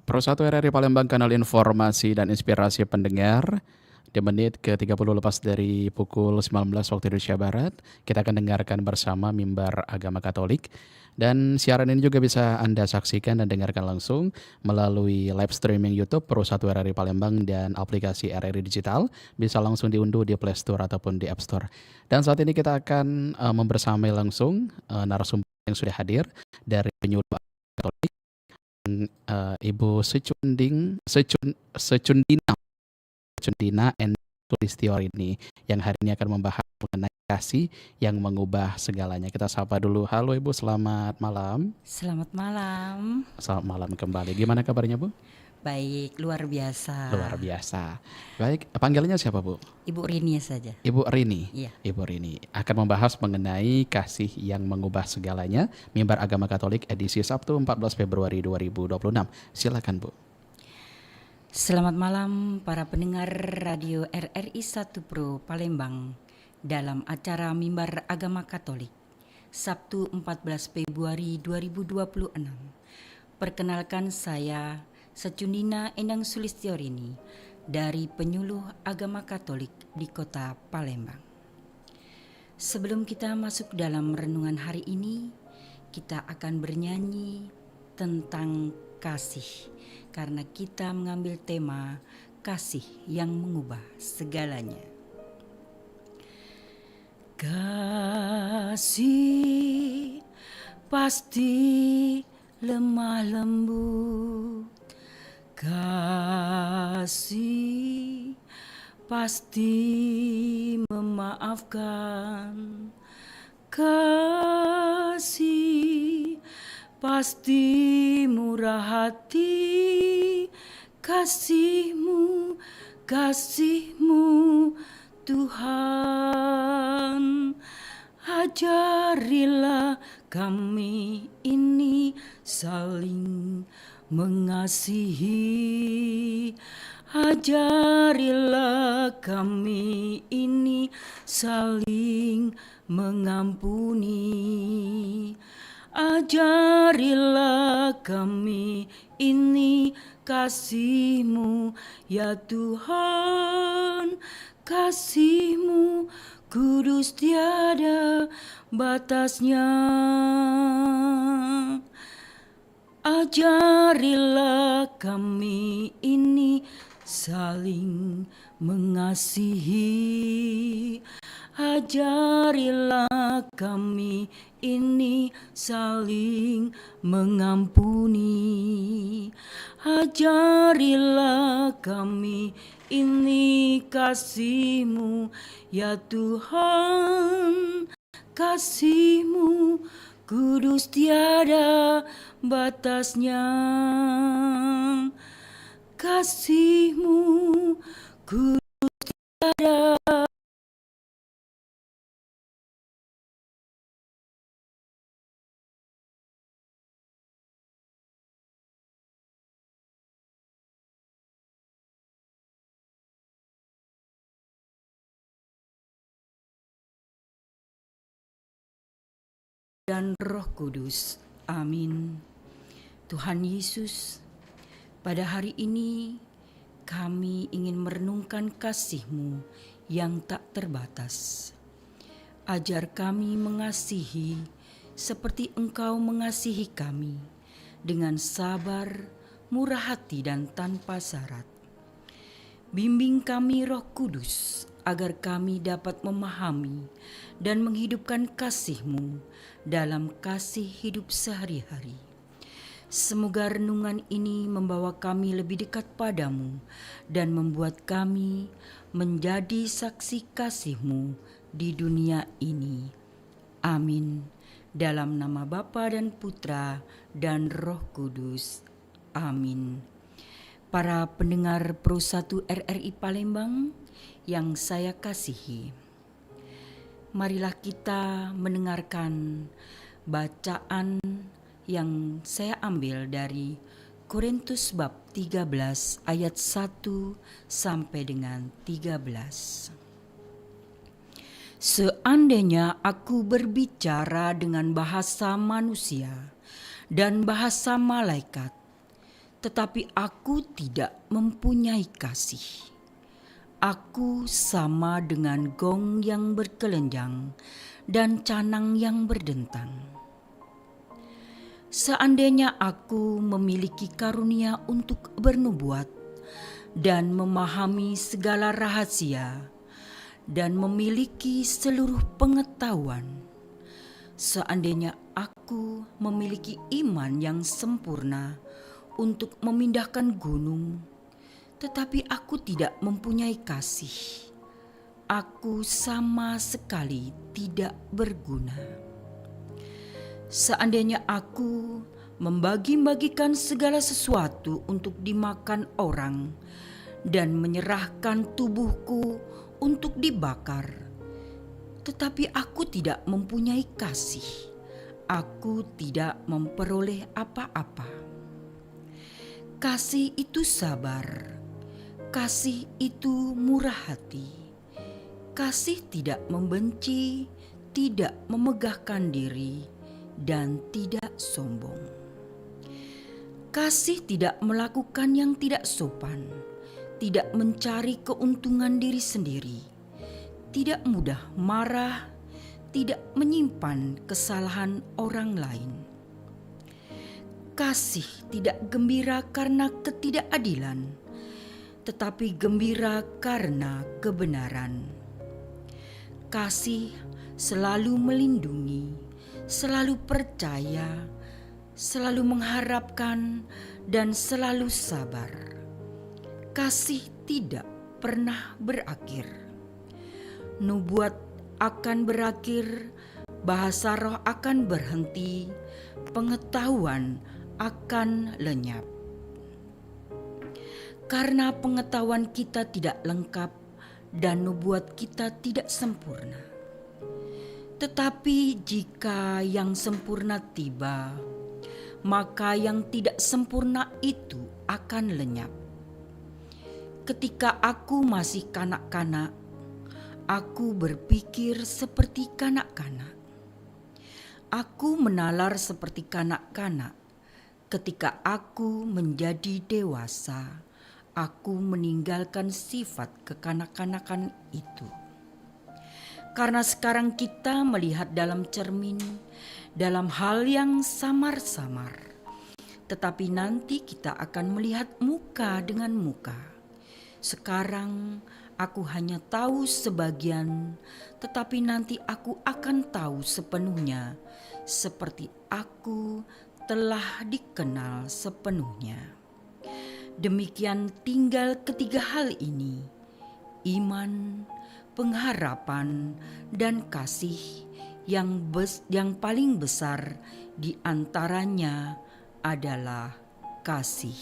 Pro 1 RRI Palembang, kanal informasi dan inspirasi pendengar. Di menit ke-30 lepas dari pukul 19 waktu Indonesia Barat, kita akan dengarkan bersama Mimbar Agama Katolik. Dan siaran ini juga bisa Anda saksikan dan dengarkan langsung melalui live streaming YouTube Pro 1 RRI Palembang dan aplikasi RRI Digital. Bisa langsung diunduh di Play Store ataupun di App Store. Dan saat ini kita akan membersamai langsung narasumber yang sudah hadir dari penyuluh Katolik, Ibu Secundina and Sulistiowati yang hari ini akan membahas mengenai kasih yang mengubah segalanya. Kita sapa dulu. Halo Ibu, selamat malam. Selamat malam. Selamat malam kembali. Gimana kabarnya Bu? Baik, luar biasa. Luar biasa. Baik, panggilannya siapa Bu? Ibu Rini saja. Ibu Rini. Iya. Ibu Rini akan membahas mengenai kasih yang mengubah segalanya. Mimbar Agama Katolik edisi Sabtu 14 Februari 2026. Silakan Bu. Selamat malam para pendengar radio RRI 1 Pro Palembang dalam acara Mimbar Agama Katolik Sabtu 14 Februari 2026. Perkenalkan saya Secundina Endang Sulistiowati dari Penyuluh Agama Katolik di Kota Palembang. Sebelum kita masuk dalam renungan hari ini, kita akan bernyanyi tentang kasih, karena kita mengambil tema kasih yang mengubah segalanya. Kasih pasti lemah lembut, kasih pasti memaafkan, kasih pasti murah hati. Kasih-Mu, kasih-Mu Tuhan, ajarilah kami ini saling mengasihi. Ajarilah kami ini saling mengampuni. Ajarilah kami ini kasih-Mu, ya Tuhan. Kasih-Mu kudus tiada batasnya. Ajarilah kami ini saling mengasihi. Ajarilah kami ini saling mengampuni. Ajarilah kami ini kasih-Mu, ya Tuhan. Kasih-Mu kudus tiada batasnya. Kasih-Mu kudus tiada. Dan Roh Kudus. Amin. Tuhan Yesus, pada hari ini kami ingin merenungkan kasih-Mu yang tak terbatas. Ajar kami mengasihi seperti Engkau mengasihi kami, dengan sabar, murah hati dan tanpa syarat. Bimbing kami Roh Kudus, agar kami dapat memahami dan menghidupkan kasih-Mu dalam kasih hidup sehari-hari. Semoga renungan ini membawa kami lebih dekat padamu dan membuat kami menjadi saksi kasih-Mu di dunia ini. Amin. Dalam nama Bapa dan Putra dan Roh Kudus. Amin. Para pendengar Pro 1 RRI Palembang yang saya kasihi, marilah kita mendengarkan bacaan yang saya ambil dari Korintus bab 13 ayat 1 sampai dengan 13. Seandainya aku berbicara dengan bahasa manusia dan bahasa malaikat, tetapi aku tidak mempunyai kasih. Aku sama dengan gong yang berkelenjang dan canang yang berdentang. Seandainya aku memiliki karunia untuk bernubuat dan memahami segala rahasia dan memiliki seluruh pengetahuan, seandainya aku memiliki iman yang sempurna untuk memindahkan gunung, tetapi aku tidak mempunyai kasih, aku sama sekali tidak berguna. Seandainya aku membagi-bagikan segala sesuatu untuk dimakan orang dan menyerahkan tubuhku untuk dibakar, tetapi aku tidak mempunyai kasih, aku tidak memperoleh apa-apa. Kasih itu sabar, kasih itu murah hati, kasih tidak membenci, tidak memegahkan diri, dan tidak sombong. Kasih tidak melakukan yang tidak sopan, tidak mencari keuntungan diri sendiri, tidak mudah marah, tidak menyimpan kesalahan orang lain. Kasih tidak gembira karena ketidakadilan, tetapi gembira karena kebenaran. Kasih selalu melindungi, selalu percaya, selalu mengharapkan, dan selalu sabar. Kasih tidak pernah berakhir. Nubuat akan berakhir, bahasa roh akan berhenti, pengetahuan akan lenyap. Karena pengetahuan kita tidak lengkap dan nubuat kita tidak sempurna. Tetapi jika yang sempurna tiba, maka yang tidak sempurna itu akan lenyap. Ketika aku masih kanak-kanak, aku berpikir seperti kanak-kanak. Aku menalar seperti kanak-kanak. Ketika aku menjadi dewasa, aku meninggalkan sifat kekanak-kanakan itu. Karena sekarang kita melihat dalam cermin, dalam hal yang samar-samar. Tetapi nanti kita akan melihat muka dengan muka. Sekarang aku hanya tahu sebagian, tetapi nanti aku akan tahu sepenuhnya, seperti aku telah dikenal sepenuhnya. Demikian tinggal ketiga hal ini, iman, pengharapan, dan kasih, yang paling besar di antaranya adalah kasih.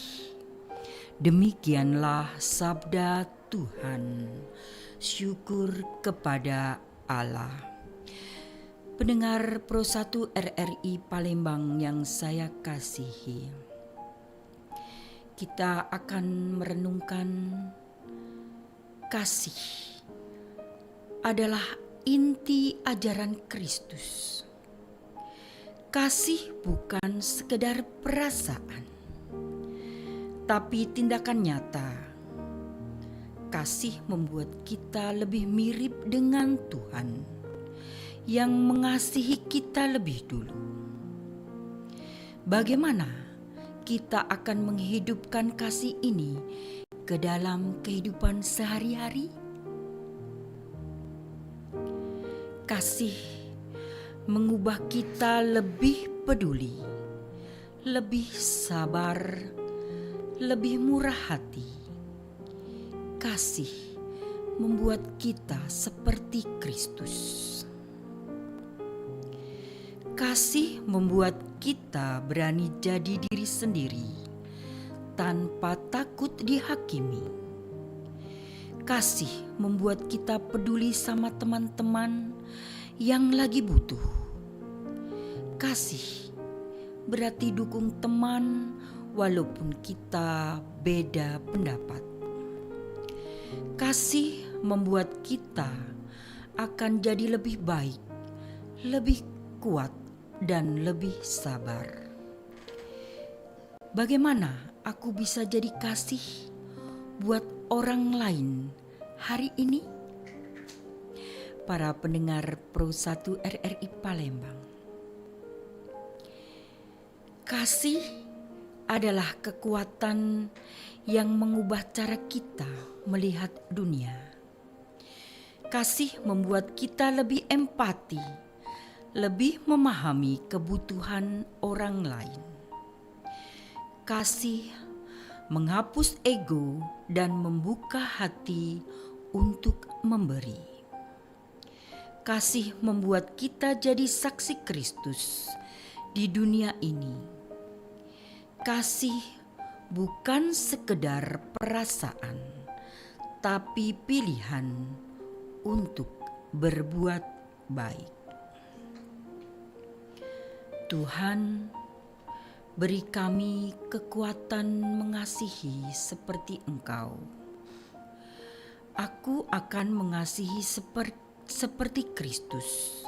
Demikianlah sabda Tuhan. Syukur kepada Allah. Pendengar Pro 1 RRI Palembang yang saya kasihi, kita akan merenungkan kasih adalah inti ajaran Kristus. Kasih bukan sekedar perasaan, tapi tindakan nyata. Kasih membuat kita lebih mirip dengan Tuhan yang mengasihi kita lebih dulu. Bagaimana kita akan menghidupkan kasih ini ke dalam kehidupan sehari-hari? Kasih mengubah kita lebih peduli, lebih sabar, lebih murah hati. Kasih membuat kita seperti Kristus. Kasih membuat kita berani jadi diri sendiri tanpa takut dihakimi. Kasih membuat kita peduli sama teman-teman yang lagi butuh. Kasih berarti dukung teman walaupun kita beda pendapat. Kasih membuat kita akan jadi lebih baik, lebih kuat, dan lebih sabar. Bagaimana aku bisa jadi kasih buat orang lain hari ini? Para pendengar Pro 1 RRI Palembang, kasih adalah kekuatan yang mengubah cara kita melihat dunia. Kasih membuat kita lebih empati, lebih memahami kebutuhan orang lain. Kasih menghapus ego dan membuka hati untuk memberi. Kasih membuat kita jadi saksi Kristus di dunia ini. Kasih bukan sekedar perasaan, tapi pilihan untuk berbuat baik. Tuhan, beri kami kekuatan mengasihi seperti Engkau. Aku akan mengasihi seperti Kristus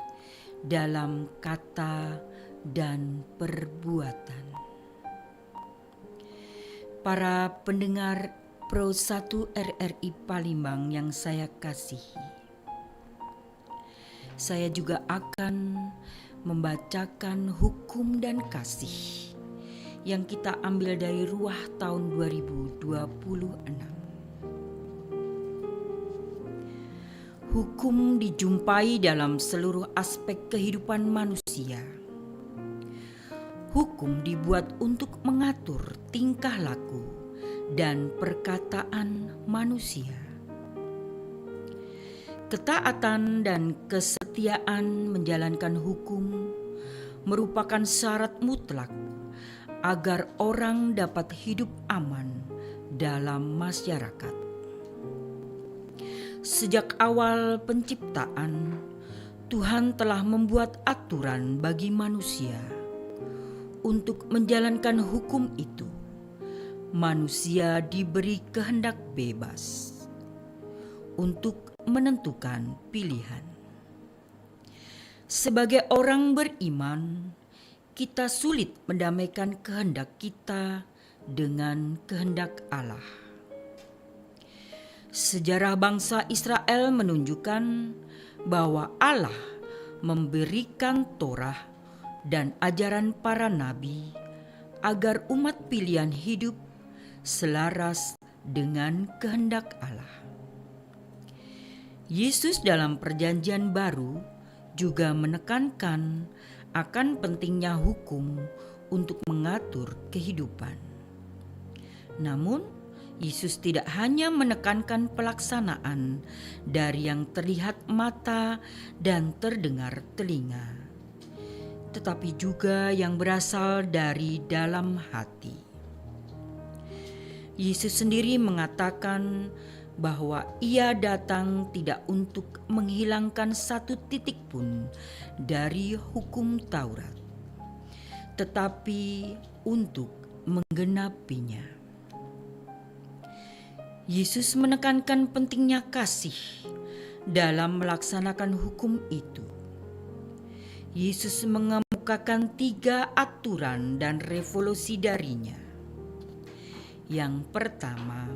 dalam kata dan perbuatan. Para pendengar Pro 1 RRI Palembang yang saya kasihi, saya juga akan membacakan hukum dan kasih yang kita ambil dari Ruah tahun 2026. Hukum dijumpai dalam seluruh aspek kehidupan manusia. Hukum dibuat untuk mengatur tingkah laku dan perkataan manusia. Ketaatan dan kesetiaan menjalankan hukum merupakan syarat mutlak agar orang dapat hidup aman dalam masyarakat. Sejak awal penciptaan, Tuhan telah membuat aturan bagi manusia untuk menjalankan hukum itu. Manusia diberi kehendak bebas untuk menentukan pilihan. Sebagai orang beriman, kita sulit mendamaikan kehendak kita dengan kehendak Allah. Sejarah bangsa Israel menunjukkan bahwa Allah memberikan Torah dan ajaran para nabi agar umat pilihan hidup selaras dengan kehendak Allah. Yesus dalam Perjanjian Baru juga menekankan akan pentingnya hukum untuk mengatur kehidupan. Namun, Yesus tidak hanya menekankan pelaksanaan dari yang terlihat mata dan terdengar telinga, tetapi juga yang berasal dari dalam hati. Yesus sendiri mengatakan bahwa Ia datang tidak untuk menghilangkan satu titik pun dari hukum Taurat, tetapi untuk menggenapinya. Yesus menekankan pentingnya kasih dalam melaksanakan hukum itu. Yesus mengemukakan 3 aturan dan revolusi darinya. Yang pertama,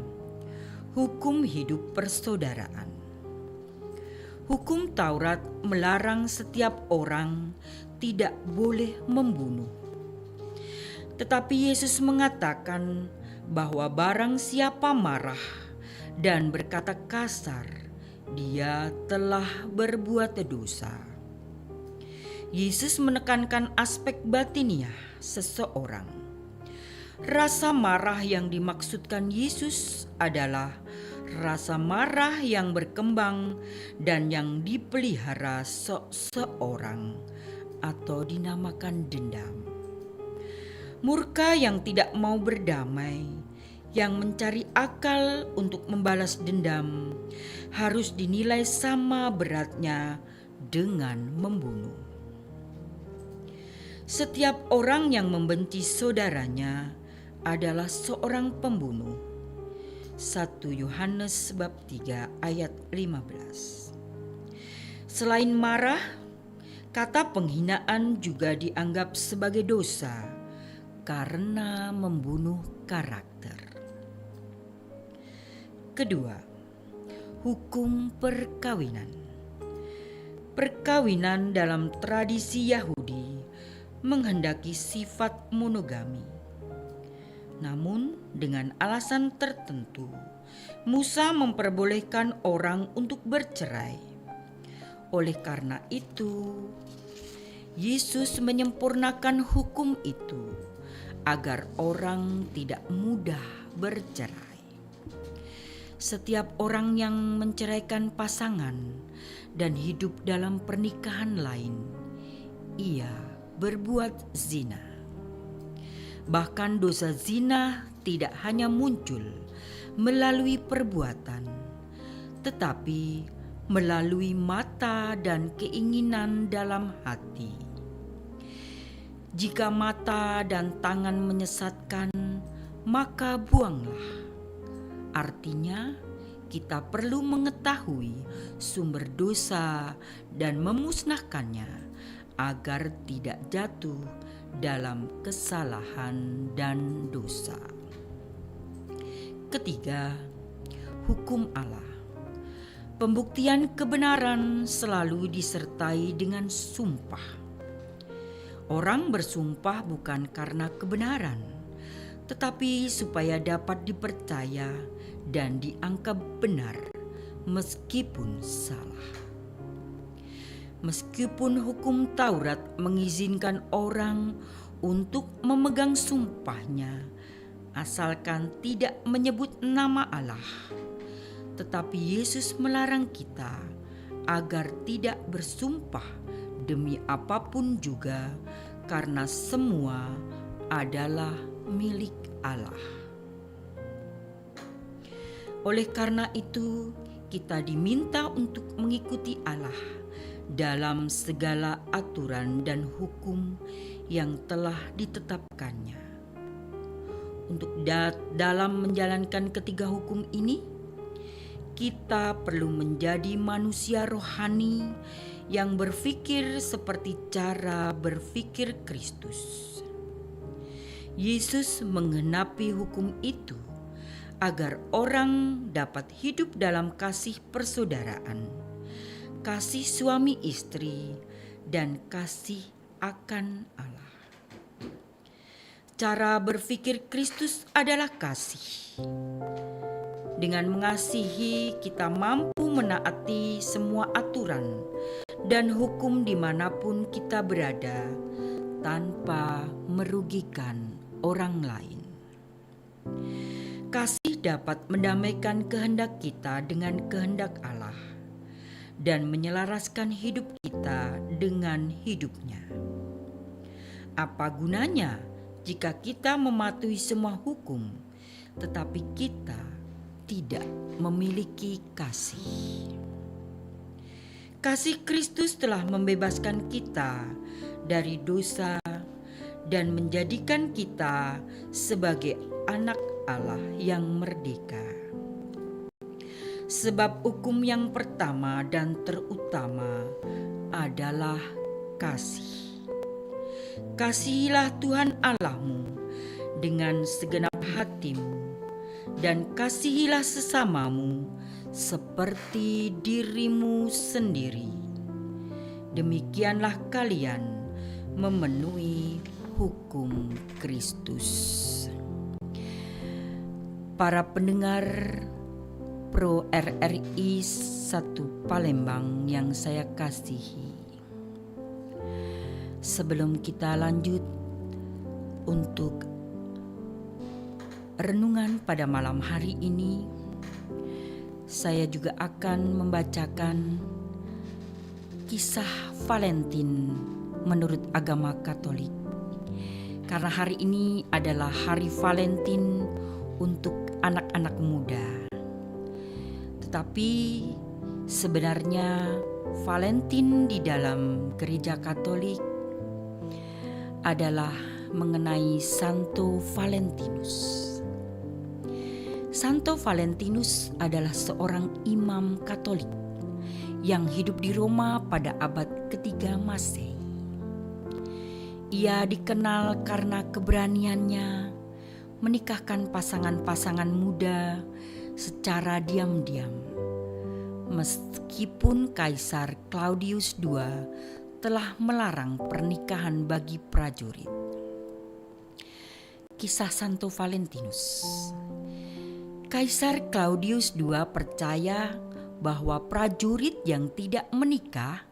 hukum hidup persaudaraan. Hukum Taurat melarang setiap orang tidak boleh membunuh. Tetapi Yesus mengatakan bahwa barang siapa marah dan berkata kasar, dia telah berbuat dosa. Yesus menekankan aspek batiniah seseorang. Rasa marah yang dimaksudkan Yesus adalah rasa marah yang berkembang dan yang dipelihara seseorang atau dinamakan dendam. Murka yang tidak mau berdamai, yang mencari akal untuk membalas dendam, harus dinilai sama beratnya dengan membunuh. Setiap orang yang membenci saudaranya adalah seorang pembunuh. 1 Yohanes bab 3 ayat 15. Selain marah, kata penghinaan juga dianggap sebagai dosa karena membunuh karakter. Kedua, hukum perkawinan. Perkawinan dalam tradisi Yahudi menghendaki sifat monogami. Namun dengan alasan tertentu, Musa memperbolehkan orang untuk bercerai. Oleh karena itu, Yesus menyempurnakan hukum itu agar orang tidak mudah bercerai. Setiap orang yang menceraikan pasangan dan hidup dalam pernikahan lain, ia berbuat zina. Bahkan dosa zina tidak hanya muncul melalui perbuatan, tetapi melalui mata dan keinginan dalam hati. Jika mata dan tangan menyesatkan, maka buanglah. Artinya, kita perlu mengetahui sumber dosa dan memusnahkannya agar tidak jatuh dalam kesalahan dan dosa. Ketiga, hukum Allah. Pembuktian kebenaran selalu disertai dengan sumpah. Orang bersumpah bukan karena kebenaran, tetapi supaya dapat dipercaya dan dianggap benar meskipun salah. Meskipun hukum Taurat mengizinkan orang untuk memegang sumpahnya, asalkan tidak menyebut nama Allah, tetapi Yesus melarang kita agar tidak bersumpah demi apapun juga, karena semua adalah milik Allah. Oleh karena itu, kita diminta untuk mengikuti Allah dalam segala aturan dan hukum yang telah ditetapkannya. Untuk dalam menjalankan ketiga hukum ini, kita perlu menjadi manusia rohani yang berpikir seperti cara berpikir Kristus. Yesus menggenapi hukum itu agar orang dapat hidup dalam kasih persaudaraan, kasih suami istri, dan kasih akan Allah. Cara berpikir Kristus adalah kasih. Dengan mengasihi, kita mampu menaati semua aturan dan hukum dimanapun kita berada tanpa merugikan orang lain. Kasih dapat mendamaikan kehendak kita dengan kehendak Allah dan menyelaraskan hidup kita dengan hidupnya. Apa gunanya jika kita mematuhi semua hukum, tetapi kita tidak memiliki kasih? Kasih Kristus telah membebaskan kita dari dosa dan menjadikan kita sebagai anak Allah yang merdeka. Sebab hukum yang pertama dan terutama adalah kasih. Kasihilah Tuhan Allahmu dengan segenap hatimu, dan kasihilah sesamamu seperti dirimu sendiri. Demikianlah kalian memenuhi hukum Kristus. Para pendengar Pro RRI 1 Palembang yang saya kasihi, sebelum kita lanjut untuk renungan pada malam hari ini, saya juga akan membacakan kisah Valentin menurut agama Katolik. Karena hari ini adalah hari Valentin untuk anak-anak muda. Tetapi sebenarnya Valentin di dalam gereja Katolik adalah mengenai Santo Valentinus. Santo Valentinus adalah seorang imam Katolik yang hidup di Roma pada abad ketiga Masehi. Ia dikenal karena keberaniannya menikahkan pasangan-pasangan muda secara diam-diam, meskipun Kaisar Claudius II telah melarang pernikahan bagi prajurit. Kisah Santo Valentinus. Kaisar Claudius II percaya bahwa prajurit yang tidak menikah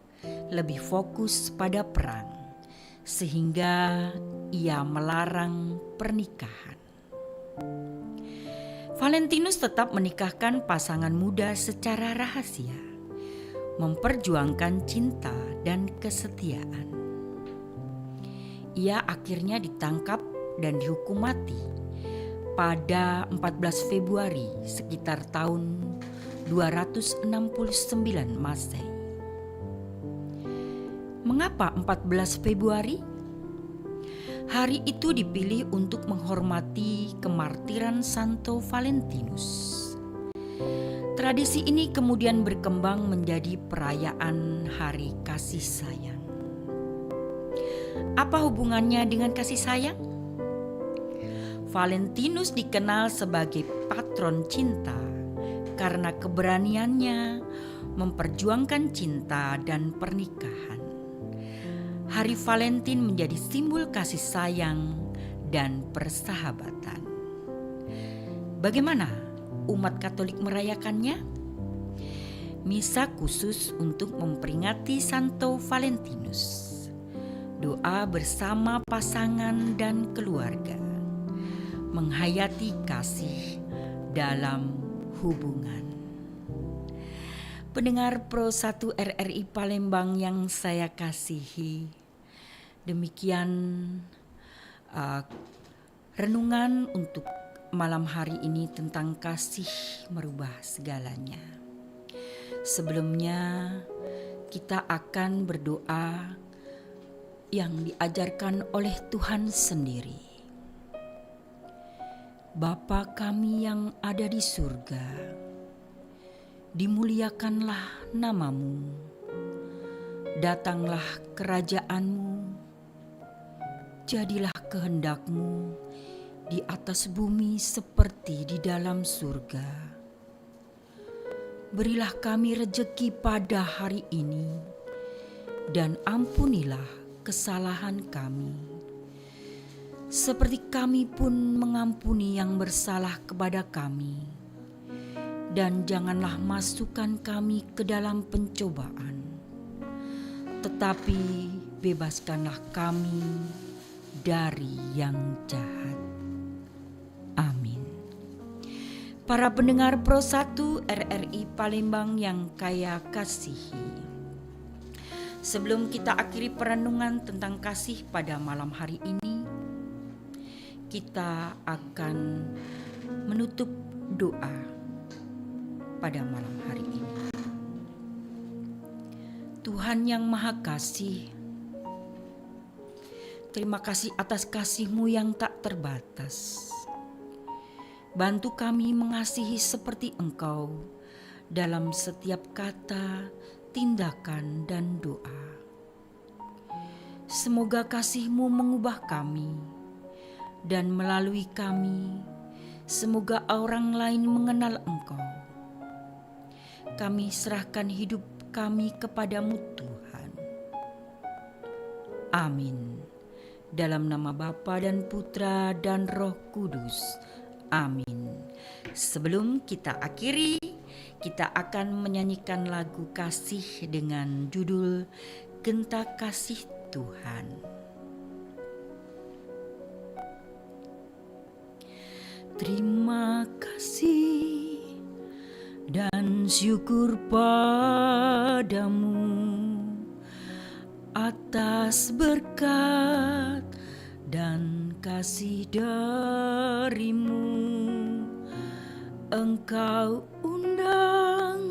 lebih fokus pada perang, sehingga ia melarang pernikahan. Valentinus tetap menikahkan pasangan muda secara rahasia, memperjuangkan cinta dan kesetiaan. Ia akhirnya ditangkap dan dihukum mati pada 14 Februari sekitar tahun 269 Masehi. Mengapa 14 Februari? Hari itu dipilih untuk menghormati kemartiran Santo Valentinus. Tradisi ini kemudian berkembang menjadi perayaan Hari Kasih Sayang. Apa hubungannya dengan kasih sayang? Valentinus dikenal sebagai patron cinta karena keberaniannya memperjuangkan cinta dan pernikahan. Hari Valentin menjadi simbol kasih sayang dan persahabatan. Bagaimana umat Katolik merayakannya? Misa khusus untuk memperingati Santo Valentinus. Doa bersama pasangan dan keluarga. Menghayati kasih dalam hubungan. Pendengar Pro 1 RRI Palembang yang saya kasihi, demikian renungan untuk malam hari ini tentang kasih merubah segalanya. Sebelumnya kita akan berdoa yang diajarkan oleh Tuhan sendiri. Bapa kami yang ada di surga, dimuliakanlah namamu, datanglah kerajaanmu, jadilah kehendakmu di atas bumi seperti di dalam surga. Berilah kami rejeki pada hari ini, dan ampunilah kesalahan kami, seperti kami pun mengampuni yang bersalah kepada kami. Dan janganlah masukkan kami ke dalam pencobaan, tetapi bebaskanlah kami dari yang jahat. Amin. Para pendengar Pro 1 RRI Palembang yang kaya kasihi, sebelum kita akhiri perenungan tentang kasih pada malam hari ini, kita akan menutup doa pada malam hari ini. Tuhan yang Maha Kasih, terima kasih atas kasih-Mu yang tak terbatas. Bantu kami mengasihi seperti Engkau dalam setiap kata, tindakan, dan doa. Semoga kasih-Mu mengubah kami, dan melalui kami, semoga orang lain mengenal Engkau. Kami serahkan hidup kami kepadamu Tuhan. Amin. Dalam nama Bapa dan Putra dan Roh Kudus. Amin. Sebelum kita akhiri, kita akan menyanyikan lagu kasih dengan judul Genta Kasih Tuhan. Terima kasih dan syukur padamu atas berkat dan kasih darimu. Engkau undang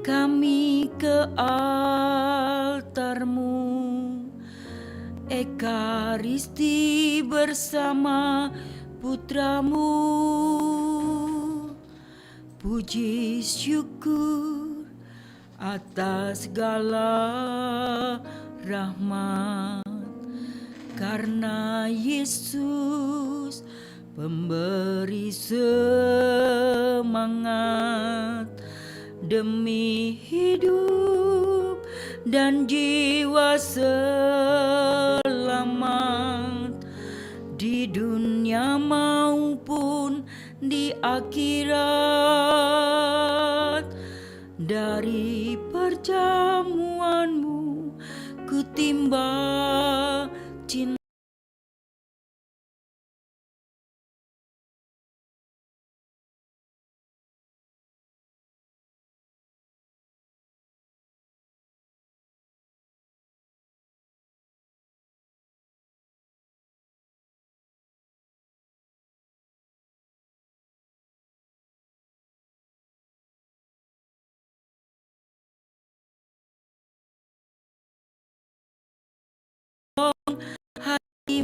kami ke altarmu, Ekaristi bersama putramu. Puji syukur atas segala rahmat, karena Yesus pemberi semangat demi hidup dan jiwa selamat di dunia maupun di akhirat. Dari perjamuanmu ku timba cinta.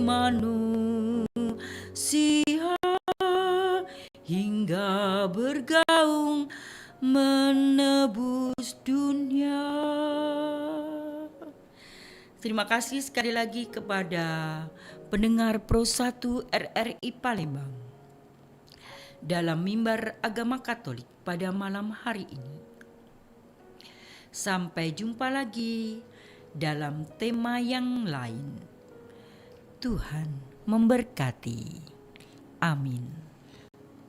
Manusia hingga bergaung menebus dunia. Terima kasih sekali lagi kepada pendengar Pro 1 RRI Palembang dalam Mimbar Agama Katolik pada malam hari ini. Sampai jumpa lagi dalam tema yang lain. Tuhan memberkati. Amin.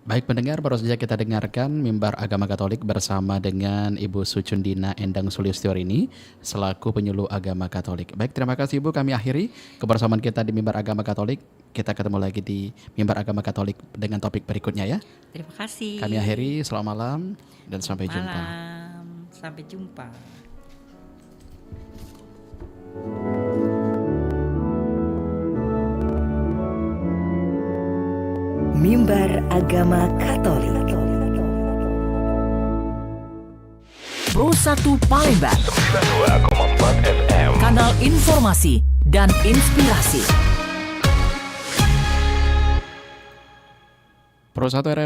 Baik pendengar, baru saja kita dengarkan Mimbar Agama Katolik bersama dengan Ibu Sucundina Endang Sulistyorini selaku penyuluh agama Katolik. Baik, terima kasih Ibu, kami akhiri kebersamaan kita di Mimbar Agama Katolik. Kita ketemu lagi di Mimbar Agama Katolik dengan topik berikutnya ya. Terima kasih. Kami akhiri, selamat malam dan sampai jumpa. Sampai jumpa. Mimbar Agama Katolik Pro 1 Palembang 92,4 FM. Kanal informasi dan inspirasi. Pro 1 RRI